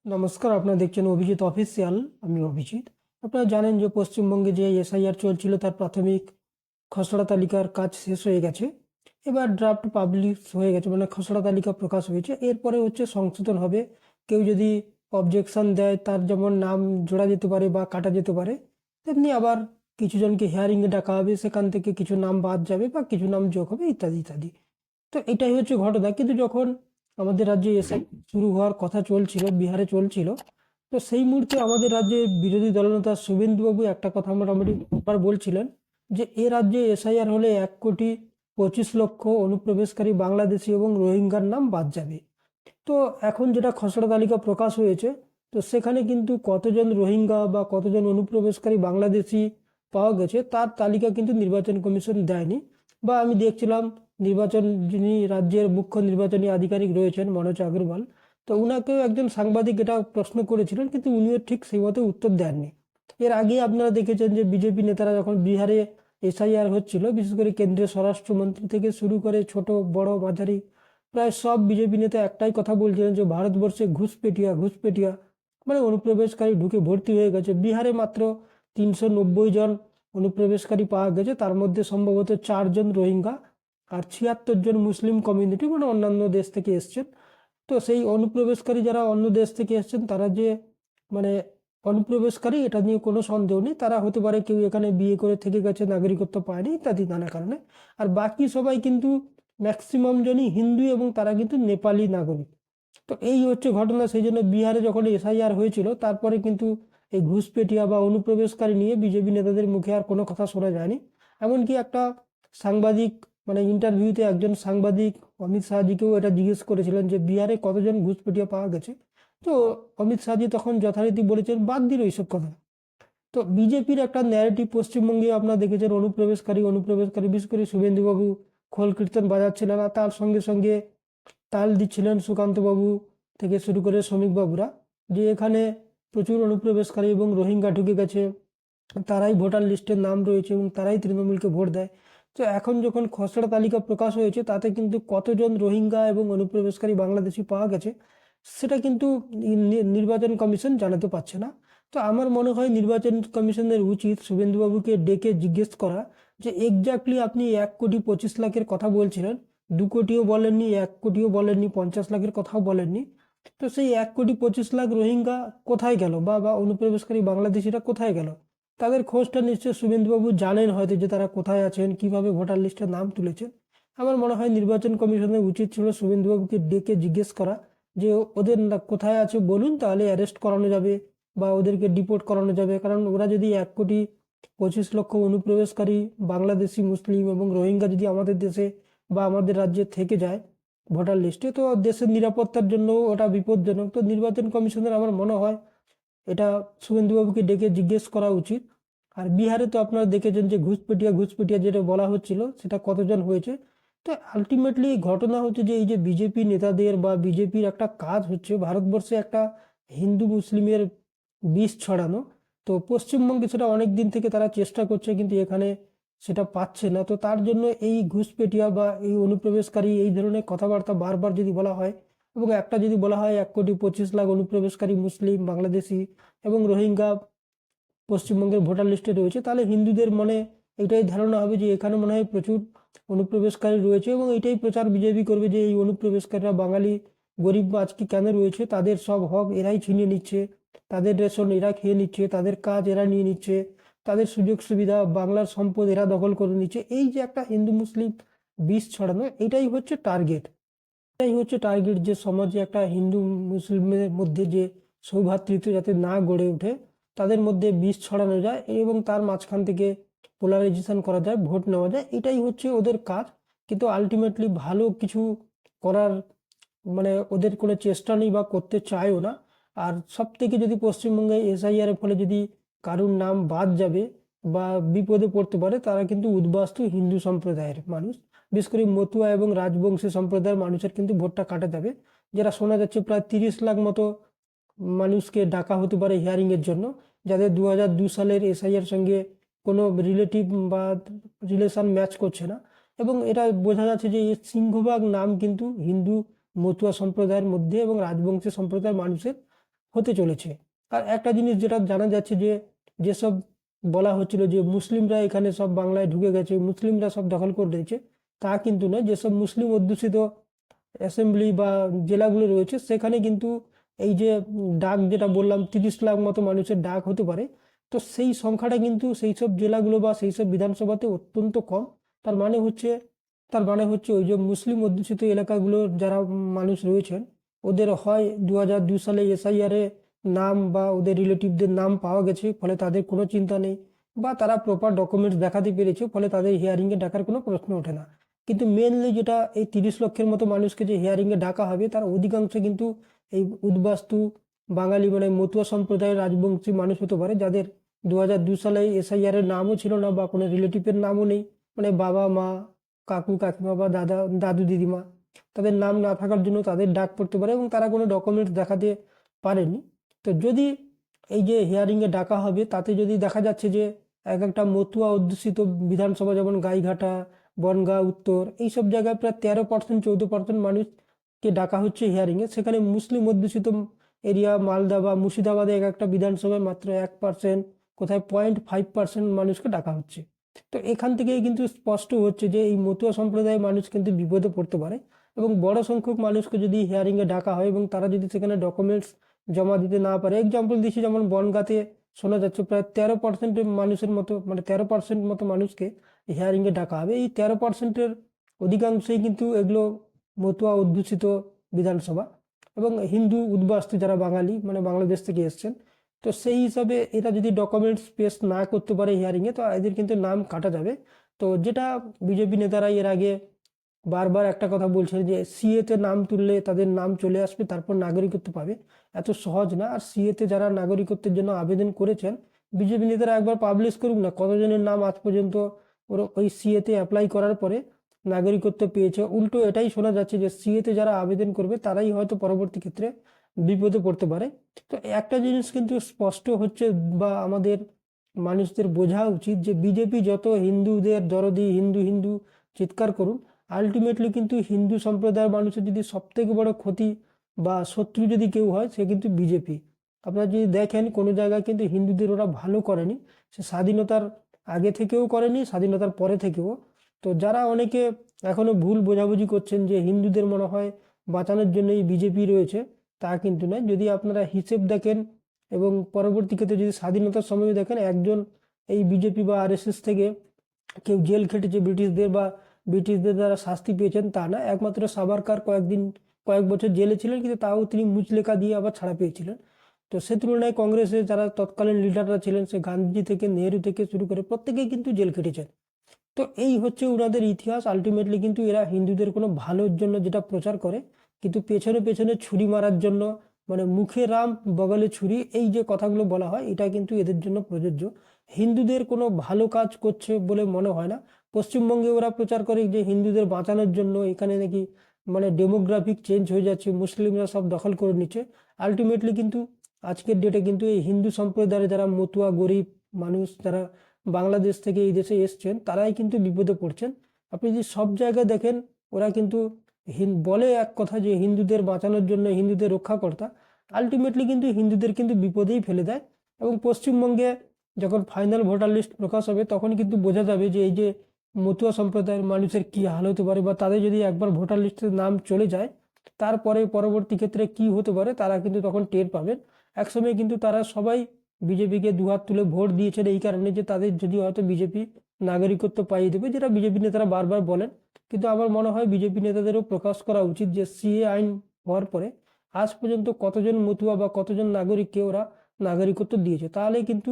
নমস্কার, আপনারা দেখছেন অভিজিৎ অফিসিয়াল। আমি অভিজিৎ। আপনারা জানেন যে পশ্চিমবঙ্গে যে এসআইআর চলছিল তার প্রাথমিক খসড়া তালিকার কাজ শেষ হয়ে গেছে। এবার ড্রাফট পাবলিশ হয়ে গেছে, মানে খসড়া তালিকা প্রকাশ হয়েছে। এরপরে হচ্ছে সংশোধন হবে। কেউ যদি অবজেকশন দেয় তার যেমন নাম জোড়া যেতে পারে বা কাটা যেতে পারে, তেমনি আবার কিছু জনকে হিয়ারিংয়ে ডাকা হবে, সেখান থেকে কিছু নাম বাদ যাবে বা কিছু নাম যোগ হবে, ইত্যাদি ইত্যাদি। তো এটাই হচ্ছে ঘটনা। কিন্তু যখন আমাদের রাজ্যে এসআই শুরু হওয়ার কথা চলছিল, বিহারে চলছিল, তো সেই মুহূর্তে আমাদের রাজ্যে বিরোধী দলনেতা শুভেন্দুবাবু একটা কথা মোটামুটি একবার বলছিলেন যে এ রাজ্যে এসআইআর হলে 1,25,00,000 অনুপ্রবেশকারী বাংলাদেশি এবং রোহিঙ্গার নাম বাদ যাবে। তো এখন যেটা খসড়া তালিকা প্রকাশ হয়েছে, তো সেখানে কিন্তু কতজন রোহিঙ্গা বা কতজন অনুপ্রবেশকারী বাংলাদেশি পাওয়া গেছে তার তালিকা কিন্তু নির্বাচন কমিশন দেয়নি। বা আমি দেখছিলাম নির্বাচন, যিনি রাজ্যের মুখ্য নির্বাচনী আধিকারিক রয়েছেন মনোজ আগরওয়াল, তো উনাকেও একজন সাংবাদিক এটা প্রশ্ন করেছিলেন, কিন্তু উনিও ঠিক সেই মতো উত্তর দেননি। এর আগে আপনারা দেখেছেন যে বিজেপি নেতারা যখন বিহারে এসআইআর হচ্ছিল, বিশেষ করে কেন্দ্রীয় স্বরাষ্ট্রমন্ত্রী থেকে শুরু করে ছোট বড় মাঝারি প্রায় সব বিজেপি নেতা একটাই কথা বলছিলেন যে ভারতবর্ষে ঘুষপেটিয়া ঘুষপেটিয়া, মানে অনুপ্রবেশকারী ঢুকে ভর্তি হয়ে গেছে। বিহারে মাত্র 390 জন অনুপ্রবেশকারী পাওয়া গেছে, তার মধ্যে সম্ভবত 4 জন রোহিঙ্গা আর 76 জন মুসলিম কমিউনিটি, মানে অন্যান্য দেশ থেকে এসছেন। তো সেই অনুপ্রবেশকারী যারা অন্য দেশ থেকে এসছেন তারা যে মানে অনুপ্রবেশকারী, এটা নিয়ে কোনো সন্দেহ নেই। তারা হতে পারে কেউ এখানে বিয়ে করে থেকে গেছে, নাগরিকত্ব পায়নি, ইত্যাদি নানা কারণে। আর বাকি সবাই কিন্তু ম্যাক্সিমাম জনই হিন্দু এবং তারা কিন্তু নেপালি নাগরিক। তো এই হচ্ছে ঘটনা। সেই জন্য বিহারে যখন এসআইআর হয়েছিল তারপরে কিন্তু এই ঘুষপেটিয়া বা অনুপ্রবেশকারী নিয়ে বিজেপি নেতাদের মুখে আর কোনো কথা শোনা যায়নি। এমনকি একটা সাংবাদিক, মানে ইন্টারভিউতে একজন সাংবাদিক অমিত শাহজিকেও এটা জিজ্ঞেস করেছিলেন যে বিহারে কতজন ঘুষপেটিয়া পাওয়া গেছে। তো অমিত শাহজি তখন যথারীতি বলেছেন বাদ দিল এইসব কথা। তো বিজেপির একটা ন্যারেটিভ পশ্চিমবঙ্গে আপনারা দেখেছেন, অনুপ্রবেশকারী অনুপ্রবেশকারী, বিশেষ করে শুভেন্দুবাবু খোল কীর্তন বাজাচ্ছিলেন আর তার সঙ্গে সঙ্গে তাল দিচ্ছিলেন সুকান্তবাবু থেকে শুরু করে শ্রমিকবাবুরা, যে এখানে প্রচুর অনুপ্রবেশকারী এবং রোহিঙ্গা ঢুকে গেছে, তারাই ভোটার লিস্টের নাম রয়েছে এবং তারাই তৃণমূলকে ভোট দেয়। তো এখন যখন খসড়া তালিকা প্রকাশ হয়েছে তাতে কিন্তু কতজন রোহিঙ্গা এবং অনুপ্রবেশকারী বাংলাদেশি পাওয়া গেছে সেটা কিন্তু নির্বাচন কমিশন জানাতে পারছে না। তো আমার মনে হয় নির্বাচন কমিশনের উচিত শুভেন্দুবাবুকে ডেকে জিজ্ঞেস করা যে এক্স্যাক্টলি আপনি 1,25,00,000-এর কথা বলছিলেন, 2 কোটিও বলেননি, 1 কোটিও বলেননি, 50 লাখের কথাও বলেননি। তো সেই 1,25,00,000 রোহিঙ্গা কোথায় গেল বা বা অনুপ্রবেশকারী বাংলাদেশিরা কোথায় গেল? তাদের খোঁজটা নিশ্চয় শুভেন্দুবাবু জানেন হয়তো, যে তারা কোথায় আছেন, কিভাবে ভোটার লিস্টে নাম তুলেছেন। আমার মনে হয় নির্বাচন কমিশনের উচিত ছিল শুভেন্দুবাবুকে ডেকে জিজ্ঞেস করা যে ওদের কোথায় আছে বলুন, তাহলে অ্যারেস্ট করানো যাবে বা ওদেরকে ডিপোর্ট করানো যাবে। কারণ ওরা যদি 1,25,00,000 অনুপ্রবেশকারী বাংলাদেশি, মুসলিম এবং রোহিঙ্গা যদি আমাদের দেশে বা আমাদের রাজ্যে থেকে যায় ভোটার লিস্টে, তো দেশের নিরাপত্তার জন্য ওটা বিপজ্জনক। তো নির্বাচন কমিশনের আমার মনে হয় এটা শুভেন্দুবাবুকে ডেকে জিজ্ঞেস করা উচিত। আর বিহারে তো আপনারা দেখেছেন যে ঘুষপেটিয়া ঘুষপেটিয়া যেটা বলা হচ্ছিল সেটা কতজন হয়েছে। তো আলটিমেটলি ঘটনা হচ্ছে যে এই যে বিজেপি নেতাদের বা বিজেপির একটা কাজ হচ্ছে ভারতবর্ষে একটা হিন্দু মুসলিমের বিষ ছড়ানো। তো পশ্চিমবঙ্গে সেটা অনেক দিন থেকে তারা চেষ্টা করছে, কিন্তু এখানে সেটা পাচ্ছে না। তো তার জন্য এই ঘুষপেটিয়া বা এই অনুপ্রবেশকারী এই ধরনের কথাবার্তা বারবার যদি বলা হয়, এবং একটা যদি বলা হয় 1,25,00,000 অনুপ্রবেশকারী মুসলিম, বাংলাদেশি এবং রোহিঙ্গা পশ্চিমবঙ্গের ভোটার লিস্টে রয়েছে, তাহলে হিন্দুদের মনে এটাই ধারণা হবে যে এখানে মনে হয় প্রচুর অনুপ্রবেশকারী রয়েছে, এবং এটাই প্রচার বিজেপি করবে যে এই অনুপ্রবেশকারীরা বাঙালি গরিব আজকে কেন রয়েছে, তাদের সব হক এরাই ছিনিয়ে নিচ্ছে, তাদের রেশন এরা খেয়ে নিচ্ছে, তাদের কাজ এরা নিয়ে নিচ্ছে, তাদের সুযোগ সুবিধা বাংলার সম্পদ এরা দখল করে নিচ্ছে। এই যে একটা হিন্দু মুসলিম বিষ ছড়ানো, এটাই হচ্ছে টার্গেট। এটাই হচ্ছে টার্গেট, যে সমাজে একটা হিন্দু মুসলিমের মধ্যে যে সৌভ্রাতৃত্ব যাতে না গড়ে ওঠে, তাদের মধ্যে বিষ ছড়ানো যায় এবং তার মাঝখান থেকে পোলারাইজেশন করা যায়, ভোট নেওয়া যায়, এটাই হচ্ছে ওদের কাজ। কিন্তু আলটিমেটলি ভালো কিছু করার মানে ওদের কোনো চেষ্টা নেই বা করতে চায়ও না। আর সব থেকে যদি পশ্চিমবঙ্গে এসআইআর এর ফলে যদি কারুর নাম বাদ যাবে বা বিপদে পড়তে পারে, তারা কিন্তু উদ্বাস্তু হিন্দু সম্প্রদায়ের মানুষ, বিশেষ করে মতুয়া এবং রাজবংশী সম্প্রদায়ের মানুষের কিন্তু ভোটটা কাটা যাবে। যারা শোনা যাচ্ছে প্রায় 30 লাখ মতো মানুষকে ডাকা হতে পারে হিয়ারিং এর জন্য, যাদের 2002 সালের এসআইআর সঙ্গে কোনো রিলেটিভ বা রিলেশন ম্যাচ করছে না। এবং এটা বোঝা যাচ্ছে যে এর সিংহভাগ নাম কিন্তু হিন্দু মতুয়া সম্প্রদায়ের মধ্যে এবং রাজবংশী সম্প্রদায়ের মানুষের হতে চলেছে। আর একটা জিনিস যেটা জানা যাচ্ছে যে যেসব বলা হচ্ছিল যে মুসলিমরা এখানে সব বাংলায় ঢুকে গেছে, মুসলিমরা সব দখল করে রয়েছে, তা কিন্তু নয়। যেসব মুসলিম অধ্যুষিত অ্যাসেম্বলি বা জেলাগুলো রয়েছে সেখানে কিন্তু এই যে ডাক যেটা বললাম 30 লাখ মতো মানুষের ডাক হতে পারে, তো সেই সংখ্যাটা কিন্তু সেই সব জেলাগুলো বা সেই সব বিধানসভাতে অত্যন্ত কম। তার মানে হচ্ছে তার মানে হচ্ছে ওই যে মুসলিম অধ্যুষিত এলাকাগুলোর যারা মানুষ রয়েছেন ওদের হয় 2002 সালে এসআইআরে নাম বা ওদের রিলেটিভদের নাম পাওয়া গেছে, ফলে তাদের কোনো চিন্তা নেই, বা তারা প্রপার ডকুমেন্টস দেখাতে পেরেছে, ফলে তাদের হিয়ারিংয়ে ডাকার কোনো প্রশ্ন ওঠে না। কিন্তু মেনলি যেটা এই 30 লক্ষের মতো মানুষকে যে হিয়ারিংয়ে ডাকা হবে তার অধিকাংশ কিন্তু এই উদ্বাস্তু বাঙালি মানে মতুয়া সম্প্রদায়ের রাজবংশী মানুষ হতে পারে, যাদের 2002 সালে এসআইআর এর নামও ছিল না বা কোনো রিলেটিভের নামও নেই, মানে বাবা মা কাকু কাকিমা বা দাদা দাদু দিদিমা, তাদের নাম না থাকার জন্য তাদের ডাক পড়তে পারে এবং তারা কোনো ডকুমেন্টস দেখাতে পারেনি। তো যদি এই যে হিয়ারিংয়ে ডাকা হবে তাতে যদি দেখা যাচ্ছে যে এক একটা মতুয়া অধ্যুষিত বিধানসভা যেমন গাইঘাটা, বনগাঁ উত্তর, এইসব জায়গায় প্রায় 13% 14% মানুষকে ডাকা হচ্ছে হিয়ারিংয়ে, সেখানে মুসলিম অধ্যুষিত এরিয়া মালদা বা মুর্শিদাবাদে এক একটা বিধানসভায় মাত্র 1%, কোথায় 0.5% মানুষকে ডাকা হচ্ছে। তো এখান থেকেই কিন্তু স্পষ্ট হচ্ছে যে এই মতুয়া সম্প্রদায়ের মানুষ কিন্তু বিপদে পড়তে পারে, এবং বড় সংখ্যক মানুষকে যদি হিয়ারিংয়ে ডাকা হয় এবং তারা যদি সেখানে ডকুমেন্টস জমা দিতে না পারে, এক্সাম্পল দিচ্ছি যেমন বনগাঁতে শোনা যাচ্ছে প্রায় 13% মানুষের মতো, মানে 13% মতো মানুষকে হিয়ারিংয়ে ডাকা হবে। এই 13%-এর অধিকাংশই কিন্তু এগুলো মতুয়া অধ্যুষিত বিধানসভা এবং হিন্দু উদ্বাস্তু যারা বাঙালি মানে বাংলাদেশ থেকে এসছেন। তো সেই হিসাবে এরা যদি ডকুমেন্টস পেশ না করতে পারে হিয়ারিংয়ে, তো এদের কিন্তু নাম কাটা যাবে। তো যেটা বিজেপি নেতারা এর আগে বারবার একটা কথা বলছে যে সিএতে নাম তুললে তাদের নাম চলে আসবে তারপর নাগরিকত্ব পাবে, এত সহজ না। আর সিএতে যারা নাগরিকত্বের জন্য আবেদন করেছেন, বিজেপি নেতারা একবার পাবলিশ করুক না কতজনের নাম আজ পর্যন্ত ওই সিএতে অ্যাপ্লাই করার পরে নাগরিকত্ব পেয়েছে। উল্টো এটাই শোনা যাচ্ছে যে সিএতে যারা আবেদন করবে তারাই হয়তো পরবর্তী ক্ষেত্রে বিপদে পড়তে পারে। তো একটা জিনিস কিন্তু স্পষ্ট হচ্ছে বা আমাদের মানুষদের বোঝা উচিত যে বিজেপি যত হিন্দুদের দরদি হিন্দু হিন্দু চিৎকার করুন, আলটিমেটলি কিন্তু হিন্দু সম্প্রদায়ের মানুষের যদি সব থেকে বড় ক্ষতি বা শত্রু যদি কেউ হয় সে কিন্তু বিজেপি। আপনারা যদি দেখেন কোনো জায়গায় কিন্তু হিন্দুদের ওরা ভালো করেনি, সে স্বাধীনতার আগে থেকেও করেনি, স্বাধীনতার পরে থেকেও। তো যারা অনেকে এখনো ভুল বোঝাবুঝি করছেন যে হিন্দুদের মনে হয় বাঁচানোর জন্যই বিজেপি রয়েছে, তা কিন্তু নয়। যদি আপনারা হিসেব দেখেন এবং পরবর্তী ক্ষেত্রে যদি স্বাধীনতার সময় দেখেন, একজন এই বিজেপি বা আরএসএস থেকে কেউ জেল খেটেছে ব্রিটিশদের দ্বারা শাস্তি পেয়েছেন তা না। একমাত্র সাভারকার কয়েক বছর জেলে ছিলেন, কিন্তু তাও তিনি মুচলেকা দিয়ে আবার ছাড়া পেয়েছিলেন। তো সে তুলনায় কংগ্রেসের যারা তৎকালীন লিডাররা ছিলেন, সে গান্ধী থেকে নেহেরু থেকে শুরু করে প্রত্যেকেই কিন্তু জেল খেটেছেন। তো এই হচ্ছে ওনাদের ইতিহাস। আলটিমেটলি কিন্তু এরা হিন্দুদের কোনো ভালোর জন্য যেটা প্রচার করে, কিন্তু পেছনে পেছনে ছুরি মারার জন্য, মানে মুখে রাম বগলে ছুরি, এই যে কথাগুলো বলা হয় এটা কিন্তু এদের জন্য প্রযোজ্য। হিন্দুদের কোনো ভালো কাজ করছে বলে মনে হয় না। পশ্চিমবঙ্গে ওরা প্রচার করে যে হিন্দুদের বাঁচানোর জন্য এখানে নাকি মানে ডেমোগ্রাফিক চেঞ্জ হয়ে যাচ্ছে, মুসলিমরা সব দখল করে নিচ্ছে। আলটিমেটলি কিন্তু আজকের ডেটে কিন্তু এই হিন্দু সম্প্রদায়ের যারা মতুয়া গরিব মানুষ যারা বাংলাদেশ থেকে এই দেশে এসছেন তারাই কিন্তু বিপদে পড়ছেন। আপনি যদি সব জায়গায় দেখেন ওরা কিন্তু বলে এক কথা যে হিন্দুদের বাঁচানোর জন্য হিন্দুদের রক্ষাকর্তা, আলটিমেটলি কিন্তু হিন্দুদের কিন্তু বিপদেই ফেলে দেয়। এবং পশ্চিমবঙ্গে যখন ফাইনাল ভোটার লিস্ট প্রকাশ হবে তখন কিন্তু বোঝা যাবে যে এই যে মতুয়া সম্প্রদায়ের মানুষের কি হাল হতে পারে, বা তাদের যদি একবার ভোটার লিস্টের নাম চলে যায় তারপরে পরবর্তী ক্ষেত্রে কি হতে পারে তারা কিন্তু তখন টের পাবেন। একসময় কিন্তু তারা সবাই বিজেপিকে দুহাত তুলে ভোট দিয়েছেন এই কারণে যে তাদের যদি হয়তো বিজেপি নাগরিকত্ব পাইয়ে দেবে, যেটা বিজেপি নেতারা বারবার বলেন। কিন্তু আমার মনে হয় বিজেপি নেতাদেরও প্রকাশ করা উচিত যে সিএ আইন হওয়ার পরে আজ পর্যন্ত কতজন মতুয়া বা কতজন নাগরিককে ওরা নাগরিকত্ব দিয়েছে, তাহলে কিন্তু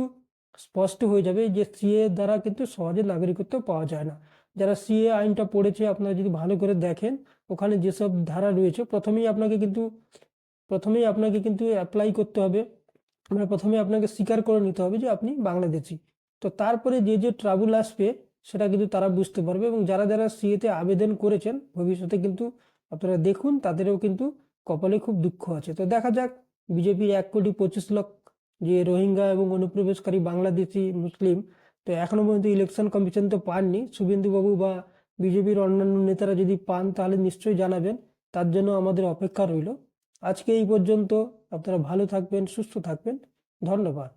স্পষ্ট হয়ে যাবে যে সিএ দ্বারা কিন্তু সহজে নাগরিকত্ব পাওয়া যায় না। যারা সিএ আইনটা পড়েছে আপনারা যদি ভালো করে দেখেন ওখানে যেসব ধারা রয়েছে প্রথমেই আপনাকে কিন্তু অ্যাপ্লাই করতে হবে, মানে প্রথমে আপনাকে স্বীকার করে নিতে হবে যে আপনি বাংলাদেশি। তো তারপরে যে যে ট্রাবল আসবে সেটা কিন্তু তারা বুঝতে পারবে, এবং যারা যারা সিএতে আবেদন করেছেন ভবিষ্যতে কিন্তু আপনারা দেখুন তাদেরও কিন্তু কপালে খুব দুঃখ আছে। তো দেখা যাক বিজেপির 1,25,00,000 যে রোহিঙ্গা এবং অনুপ্রবেশকারী বাংলাদেশি মুসলিম, তো এখনো পর্যন্ত ইলেকশন কমিশন তো পাননি। শুভেন্দুবাবু বা বিজেপির অন্যান্য নেতারা যদি পান তাহলে নিশ্চয়ই জানাবেন, তার জন্য আমাদের অপেক্ষা রইল। আজকে এই পর্যন্ত। আপনারা ভালো থাকবেন, সুস্থ থাকবেন। ধন্যবাদ।